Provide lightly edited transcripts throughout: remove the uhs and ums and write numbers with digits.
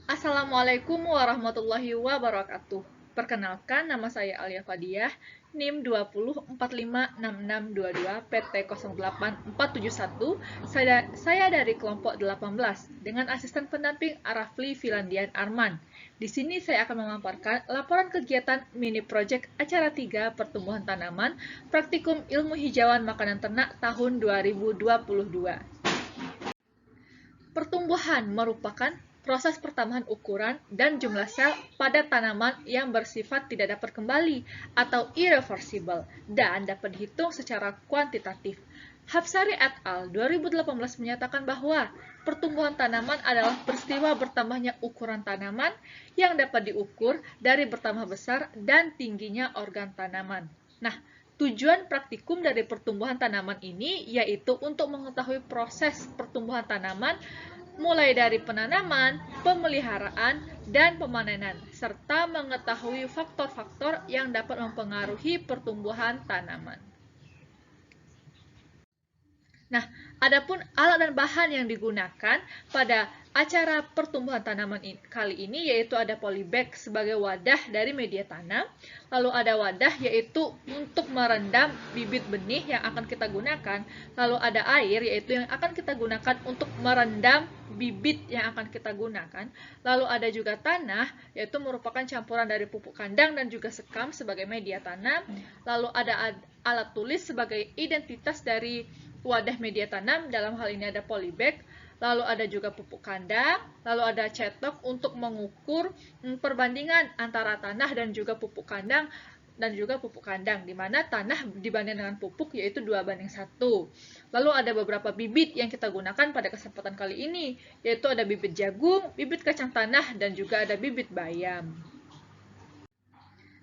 Assalamualaikum warahmatullahi wabarakatuh. Perkenalkan, nama saya Alia Fadiah, NIM 20456622 PT 0841. Saya dari kelompok 18 dengan asisten pendamping Arafli Filandian Arman. Di sini saya akan memaparkan laporan kegiatan mini project acara 3 pertumbuhan tanaman praktikum ilmu hijauan makanan ternak tahun 2022. Pertumbuhan merupakan proses pertambahan ukuran dan jumlah sel pada tanaman yang bersifat tidak dapat kembali atau irreversible dan dapat dihitung secara kuantitatif. Hapsari et al. 2018 menyatakan bahwa pertumbuhan tanaman adalah peristiwa bertambahnya ukuran tanaman yang dapat diukur dari bertambah besar dan tingginya organ tanaman. Nah, tujuan praktikum dari pertumbuhan tanaman ini yaitu untuk mengetahui proses pertumbuhan tanaman mulai dari penanaman, pemeliharaan, dan pemanenan, serta mengetahui faktor-faktor yang dapat mempengaruhi pertumbuhan tanaman. Nah, adapun alat dan bahan yang digunakan pada acara pertumbuhan tanaman kali ini yaitu ada polybag sebagai wadah dari media tanam, lalu ada wadah yaitu untuk merendam bibit benih yang akan kita gunakan, lalu ada air yaitu yang akan kita gunakan untuk merendam bibit yang akan kita gunakan, lalu ada juga tanah yaitu merupakan campuran dari pupuk kandang dan juga sekam sebagai media tanam, lalu ada alat tulis sebagai identitas dari wadah media tanam, dalam hal ini ada polybag, lalu ada juga pupuk kandang, lalu ada cetok untuk mengukur perbandingan antara tanah dan juga pupuk kandang di mana tanah dibanding dengan pupuk yaitu 2:1. Lalu ada beberapa bibit yang kita gunakan pada kesempatan kali ini, yaitu ada bibit jagung, bibit kacang tanah, dan juga ada bibit bayam.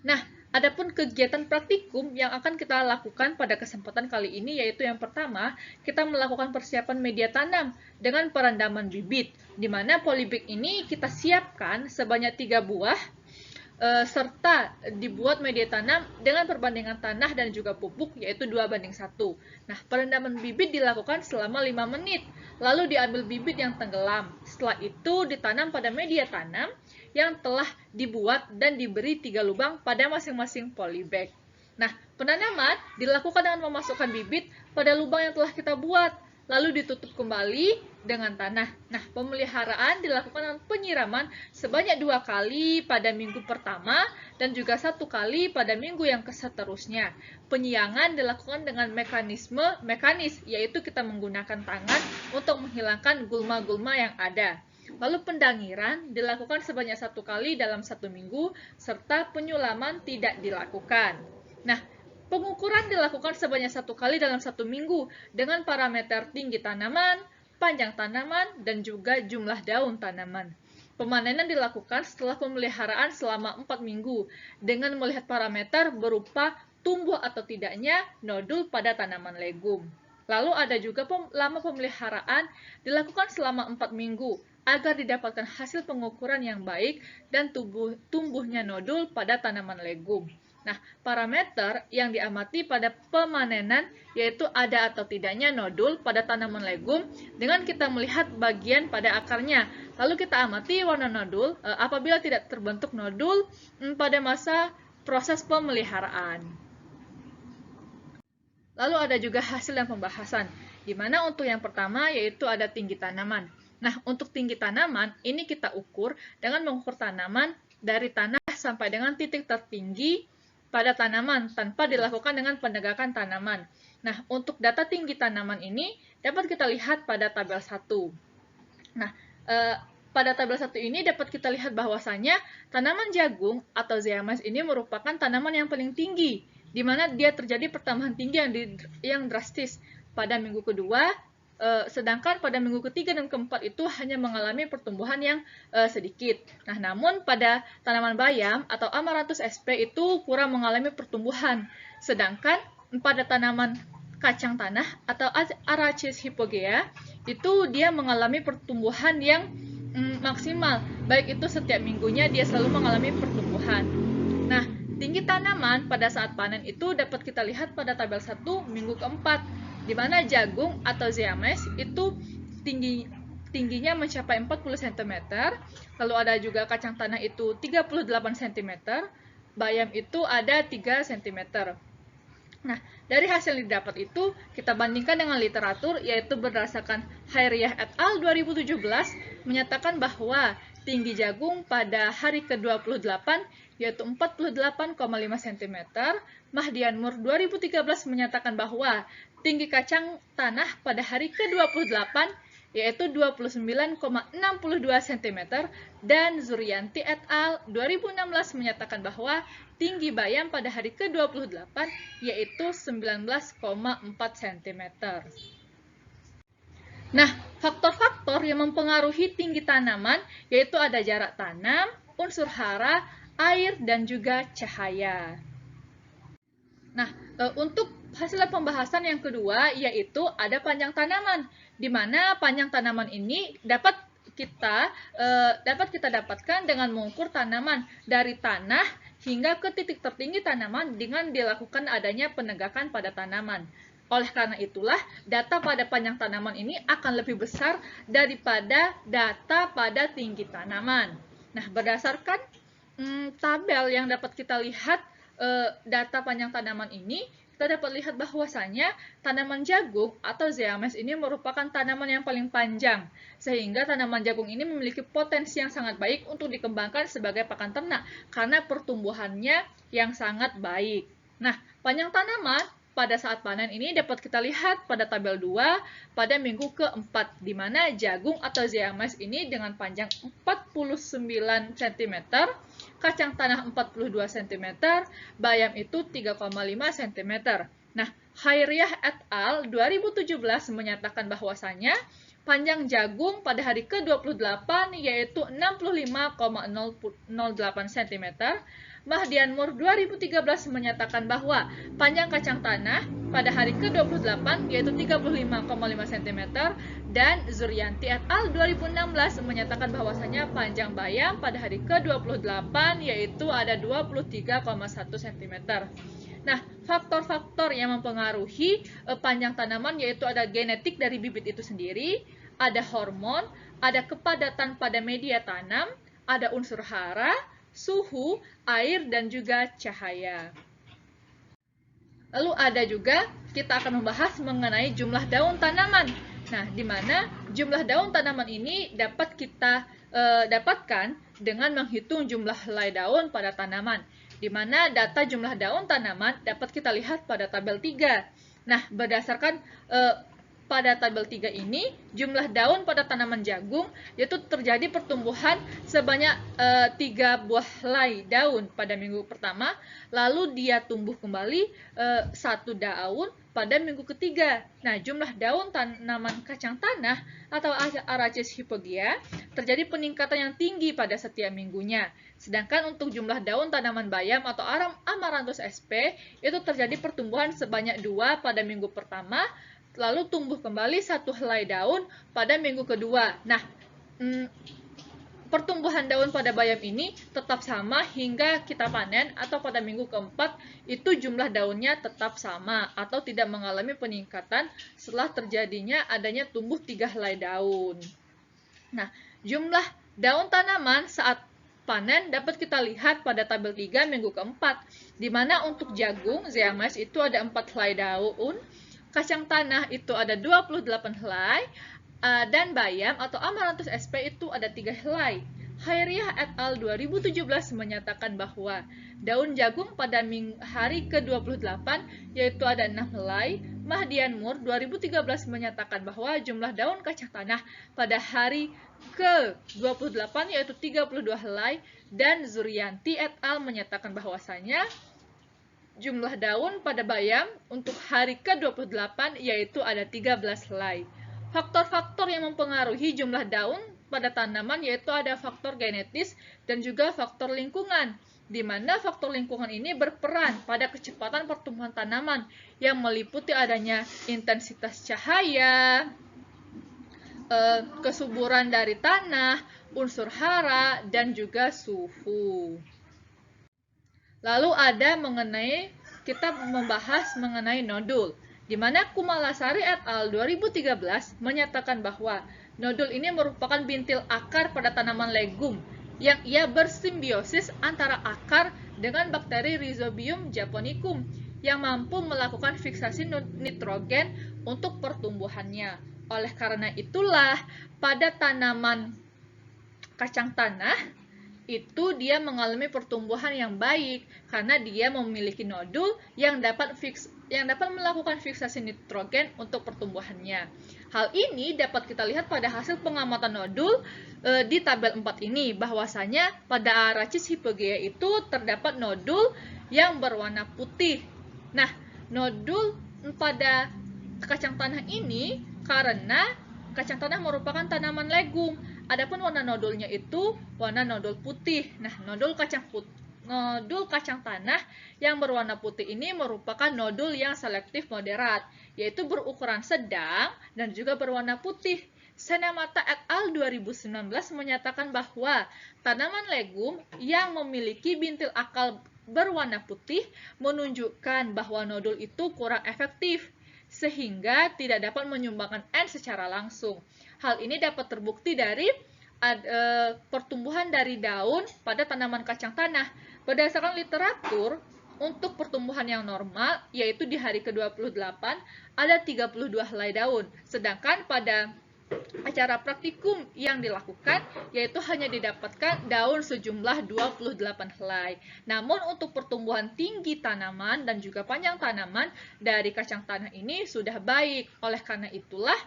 Nah, adapun kegiatan praktikum yang akan kita lakukan pada kesempatan kali ini yaitu yang pertama, kita melakukan persiapan media tanam dengan perendaman bibit, di mana polybag ini kita siapkan sebanyak 3 buah, serta dibuat media tanam dengan perbandingan tanah dan juga pupuk yaitu 2:1. Nah, perendaman bibit dilakukan selama 5 menit, lalu diambil bibit yang tenggelam. Setelah itu ditanam pada media tanam yang telah dibuat dan diberi 3 lubang pada masing-masing polybag. Nah, penanaman dilakukan dengan memasukkan bibit pada lubang yang telah kita buat, lalu ditutup kembali dengan tanah. Nah, pemeliharaan dilakukan dengan penyiraman sebanyak 2 kali pada minggu pertama dan juga 1 kali pada minggu yang seterusnya. Penyiangan dilakukan dengan mekanis, yaitu kita menggunakan tangan untuk menghilangkan gulma-gulma yang ada. Lalu pendangiran dilakukan sebanyak 1 kali dalam 1 minggu, serta penyulaman tidak dilakukan. Nah, pengukuran dilakukan sebanyak 1 kali dalam 1 minggu dengan parameter tinggi tanaman, panjang tanaman, dan juga jumlah daun tanaman. Pemanenan dilakukan setelah pemeliharaan selama 4 minggu dengan melihat parameter berupa tumbuh atau tidaknya nodul pada tanaman legum. Lalu ada juga lama pemeliharaan dilakukan selama 4 minggu agar didapatkan hasil pengukuran yang baik dan tumbuhnya nodul pada tanaman legum. Nah, parameter yang diamati pada pemanenan yaitu ada atau tidaknya nodul pada tanaman legum dengan kita melihat bagian pada akarnya. Lalu kita amati warna nodul apabila tidak terbentuk nodul pada masa proses pemeliharaan. Lalu ada juga hasil dan pembahasan, di mana untuk yang pertama yaitu ada tinggi tanaman. Nah, untuk tinggi tanaman, ini kita ukur dengan mengukur tanaman dari tanah sampai dengan titik tertinggi pada tanaman, tanpa dilakukan dengan penegakan tanaman. Nah, untuk data tinggi tanaman ini dapat kita lihat pada tabel 1. Nah, pada tabel 1 ini dapat kita lihat bahwasanya tanaman jagung atau zeames ini merupakan tanaman yang paling tinggi, di mana dia terjadi pertambahan tinggi yang drastis pada minggu kedua, sedangkan pada minggu ketiga dan keempat itu hanya mengalami pertumbuhan yang sedikit. Nah, namun pada tanaman bayam atau Amaranthus sp itu kurang mengalami pertumbuhan, sedangkan pada tanaman kacang tanah atau Arachis hypogea itu dia mengalami pertumbuhan yang maksimal, baik itu setiap minggunya dia selalu mengalami pertumbuhan. Nah, tinggi tanaman pada saat panen itu dapat kita lihat pada tabel 1 minggu keempat, di mana jagung atau zeames itu tinggi tingginya mencapai 40 cm, lalu ada juga kacang tanah itu 38 cm, bayam itu ada 3 cm. Nah, dari hasil yang didapat itu, kita bandingkan dengan literatur, yaitu berdasarkan Hairiyah et al. 2017, menyatakan bahwa tinggi jagung pada hari ke-28, yaitu 48,5 cm. Mahdian Mur 2013 menyatakan bahwa tinggi kacang tanah pada hari ke-28, yaitu 29,62 cm, dan Zurianti et al. 2016 menyatakan bahwa tinggi bayam pada hari ke-28 yaitu 19,4 cm. Nah, faktor-faktor yang mempengaruhi tinggi tanaman yaitu ada jarak tanam, unsur hara, air, dan juga cahaya. Nah, untuk hasil pembahasan yang kedua yaitu ada panjang tanaman, di mana panjang tanaman ini dapat kita dapatkan dengan mengukur tanaman dari tanah hingga ke titik tertinggi tanaman dengan dilakukan adanya penegakan pada tanaman. Oleh karena itulah, data pada panjang tanaman ini akan lebih besar daripada data pada tinggi tanaman. Nah, berdasarkan tabel yang dapat kita lihat data panjang tanaman ini, kita dapat lihat bahwasanya tanaman jagung atau zeames ini merupakan tanaman yang paling panjang, sehingga tanaman jagung ini memiliki potensi yang sangat baik untuk dikembangkan sebagai pakan ternak karena pertumbuhannya yang sangat baik. Nah, panjang tanaman pada saat panen ini dapat kita lihat pada tabel 2 pada minggu ke-4, di mana jagung atau zeames ini dengan panjang 49 cm, kacang tanah 42 cm, bayam itu 3,5 cm. Nah, Hairiyah et al. 2017 menyatakan bahwasanya panjang jagung pada hari ke-28 yaitu 65,08 cm. Mahdian Mur 2013 menyatakan bahwa panjang kacang tanah pada hari ke-28 yaitu 35,5 cm, dan Zurianti et al. 2016 menyatakan bahwasanya panjang bayam pada hari ke-28 yaitu ada 23,1 cm. Nah, faktor-faktor yang mempengaruhi panjang tanaman yaitu ada genetik dari bibit itu sendiri, ada hormon, ada kepadatan pada media tanam, ada unsur hara, suhu, air, dan juga cahaya. Lalu ada juga kita akan membahas mengenai jumlah daun tanaman. Nah, di mana jumlah daun tanaman ini dapat kita dapatkan dengan menghitung jumlah helai daun pada tanaman. Di mana data jumlah daun tanaman dapat kita lihat pada tabel 3. Nah, berdasarkan pada tabel 3 ini, jumlah daun pada tanaman jagung yaitu terjadi pertumbuhan sebanyak 3 buah helai daun pada minggu pertama, lalu dia tumbuh kembali 1 daun pada minggu ketiga. Nah, jumlah daun tanaman kacang tanah atau Araceae hypogaea terjadi peningkatan yang tinggi pada setiap minggunya. Sedangkan untuk jumlah daun tanaman bayam atau Amaranthus sp itu terjadi pertumbuhan sebanyak 2 pada minggu pertama, lalu tumbuh kembali 1 helai daun pada minggu kedua. Nah, pertumbuhan daun pada bayam ini tetap sama hingga kita panen atau pada minggu keempat itu jumlah daunnya tetap sama atau tidak mengalami peningkatan setelah terjadinya adanya tumbuh 3 helai daun. Nah, jumlah daun tanaman saat panen dapat kita lihat pada tabel 3 minggu keempat, di mana untuk jagung zeames itu ada 4 helai daun, kacang tanah itu ada 28 helai, dan bayam atau Amaranthus sp itu ada 3 helai. Hairiyah et al. 2017 menyatakan bahwa daun jagung pada hari ke-28 yaitu ada 6 helai. Mahdian Mur 2013 menyatakan bahwa jumlah daun kacang tanah pada hari ke-28 yaitu 32 helai, dan Zurianti et al. Menyatakan bahwasanya jumlah daun pada bayam untuk hari ke-28 yaitu ada 13 helai. Faktor-faktor yang mempengaruhi jumlah daun pada tanaman yaitu ada faktor genetis dan juga faktor lingkungan, di mana faktor lingkungan ini berperan pada kecepatan pertumbuhan tanaman yang meliputi adanya intensitas cahaya, kesuburan dari tanah, unsur hara, dan juga suhu. Lalu ada kita membahas mengenai nodul, di mana Kumalasari et al. 2013 menyatakan bahwa Nodul ini merupakan bintil akar pada tanaman legum yang ia bersimbiosis antara akar dengan bakteri Rhizobium japonicum yang mampu melakukan fiksasi nitrogen untuk pertumbuhannya. Oleh karena itulah, pada tanaman kacang tanah itu dia mengalami pertumbuhan yang baik karena dia memiliki nodul yang dapat melakukan fiksasi nitrogen untuk pertumbuhannya. Hal ini dapat kita lihat pada hasil pengamatan nodul di tabel 4 ini, bahwasanya pada Arachis hypogea itu terdapat nodul yang berwarna putih. Nah, nodul pada kacang tanah ini karena kacang tanah merupakan tanaman legum. Adapun warna nodulnya itu warna nodul putih. Nah, nodul kacang tanah yang berwarna putih ini merupakan nodul yang selektif moderat, yaitu berukuran sedang dan juga berwarna putih. Senamata et al. 2019 menyatakan bahwa tanaman legum yang memiliki bintil akar berwarna putih menunjukkan bahwa nodul itu kurang efektif, sehingga tidak dapat menyumbangkan N secara langsung. Hal ini dapat terbukti dari pertumbuhan dari daun pada tanaman kacang tanah. Berdasarkan literatur, untuk pertumbuhan yang normal, yaitu di hari ke-28, ada 32 helai daun. Sedangkan pada acara praktikum yang dilakukan, yaitu hanya didapatkan daun sejumlah 28 helai. Namun untuk pertumbuhan tinggi tanaman dan juga panjang tanaman dari kacang tanah ini sudah baik. Oleh karena itulah,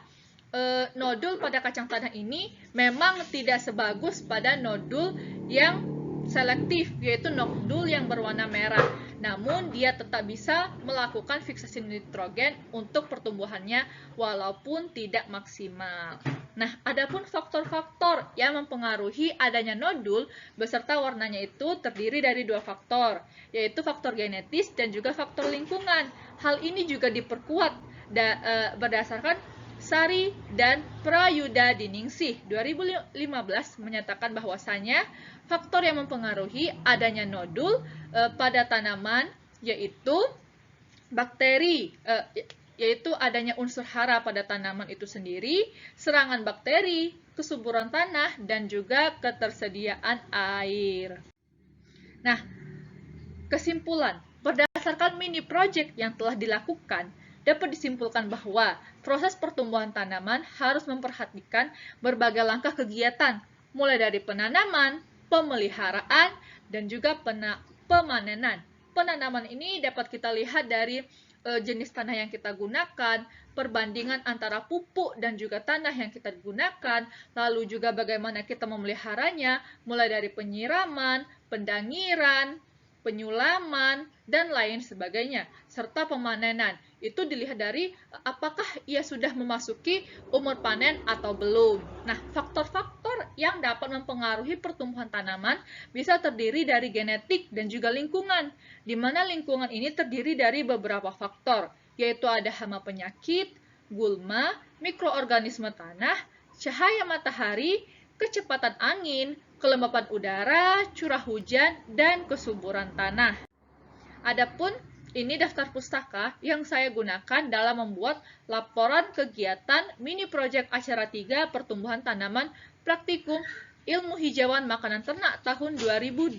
nodul pada kacang tanah ini memang tidak sebagus pada nodul yang selektif, yaitu nodul yang berwarna merah. Namun dia tetap bisa melakukan fiksasi nitrogen untuk pertumbuhannya walaupun tidak maksimal. Nah, adapun faktor-faktor yang mempengaruhi adanya nodul beserta warnanya itu terdiri dari 2 faktor, yaitu faktor genetis dan juga faktor lingkungan. Hal ini juga diperkuat berdasarkan Sari dan Prayudha Diningsih 2015 menyatakan bahwasanya faktor yang mempengaruhi adanya nodul pada tanaman yaitu bakteri, yaitu adanya unsur hara pada tanaman itu sendiri, serangan bakteri, kesuburan tanah, dan juga ketersediaan air. Nah, kesimpulan, berdasarkan mini project yang telah dilakukan, dapat disimpulkan bahwa proses pertumbuhan tanaman harus memperhatikan berbagai langkah kegiatan, mulai dari penanaman, pemeliharaan, dan juga pemanenan. Penanaman ini dapat kita lihat dari jenis tanah yang kita gunakan, perbandingan antara pupuk dan juga tanah yang kita gunakan, lalu juga bagaimana kita memeliharanya, mulai dari penyiraman, pendangiran, penyulaman, dan lain sebagainya, serta pemanenan. Itu dilihat dari apakah ia sudah memasuki umur panen atau belum. Nah, faktor-faktor yang dapat mempengaruhi pertumbuhan tanaman bisa terdiri dari genetik dan juga lingkungan, di mana lingkungan ini terdiri dari beberapa faktor, yaitu ada hama penyakit, gulma, mikroorganisme tanah, cahaya matahari, kecepatan angin, kelembapan udara, curah hujan, dan kesuburan tanah. Adapun ini daftar pustaka yang saya gunakan dalam membuat laporan kegiatan mini project acara 3 pertumbuhan tanaman praktikum ilmu hijauan makanan ternak tahun 2022.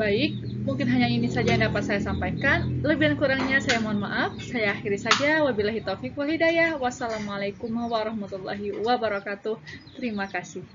Baik, mungkin hanya ini saja yang dapat saya sampaikan. Lebih dan kurangnya saya mohon maaf. Saya akhiri saja. Wabillahi taufiq wal hidayah. Wassalamualaikum warahmatullahi wabarakatuh. Terima kasih.